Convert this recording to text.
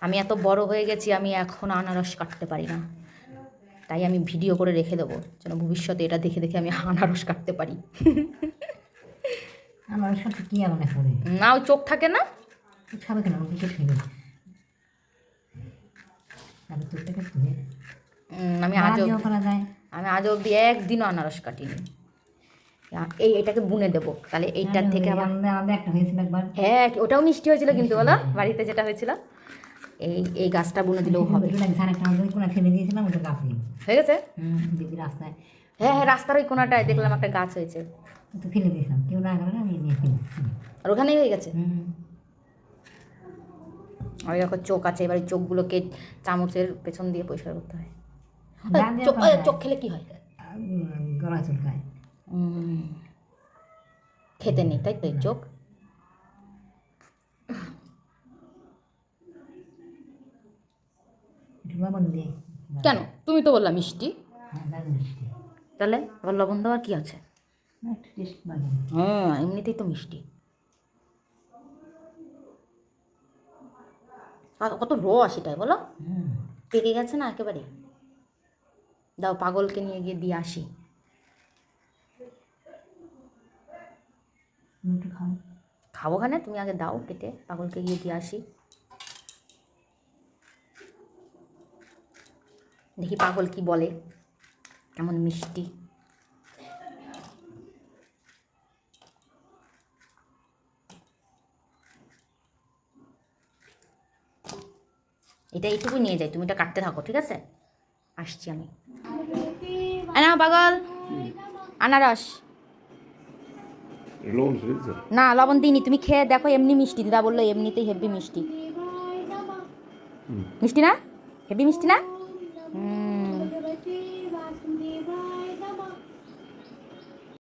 আমি এত বড় হয়ে গেছি, আমি এখন আনারস কাটতে পারি না, তাই আমি ভিডিও করে রেখে দেবো যেন ভবিষ্যতে এটা দেখে দেখে আমি আনারস কাটতে পারি। আনারস কাটতে কি মনে করে না, ওই চোখ থাকে না, খাবে কেন কিছু খেয়ে তোরটা কাটতে আমি আজ অবধি একদিনও আনারস কাটিনি। এটাকে বুনে দেবো, তাহলে এইটার থেকে আবার একটা হয়েছিল একবার। হ্যাঁ, ওটাও মিষ্টি হয়েছিল কিন্তু বলো, বাড়িতে যেটা হয়েছিল। এই গাছটা বুনে দিলেও হবে। ফেলে দিয়েছিলাম ওটা গাছে হয়ে গেছে। দিদি রাস্তায়, হ্যাঁ হ্যাঁ, রাস্তার ওই কোনাটায় দেখলাম একটা গাছ হয়েছে, তো ফেলে দিয়েছিলাম, কেউ না করে আমি নিয়ে ফেলে। আর ওখানেই হয়ে গেছে। আর এরকম চোখ আছে, এবার এই চোখগুলোকে চামচের পেছন দিয়ে পরিষ্কার করতে হয়। চোখ খেলে কি হয়? গলা চুলকায়। খেতে নেই তাই তো চোখ। কেন? তুমি তো বললা মিষ্টি, তাহলে আবার লবণ দেওয়ার কি আছে? হ্যাঁ, এমনিতেই তো মিষ্টি। আর কত রস এটাই বলো, পেকে গেছে না একেবারে। দাও, পাগলকে নিয়ে গিয়ে দিয়ে আসি। খাবো খানে, তুমি আগে দাও কেটে, পাগলকে গিয়ে দিয়ে আসি। দেখি পাগল কি বলে, কেমন মিষ্টি। এটা এইটুকু নিয়ে যাই, তুমি এটা কাটতে থাকো, ঠিক আছে? আসছি আমি। না পাগল, আনারস না, লবণ দিইনি, তুমি খেয়ে দেখো, এমনি মিষ্টি। দিদা বললো এমনিতেই হেভি মিষ্টি। মিষ্টি না? হেভি মিষ্টি না?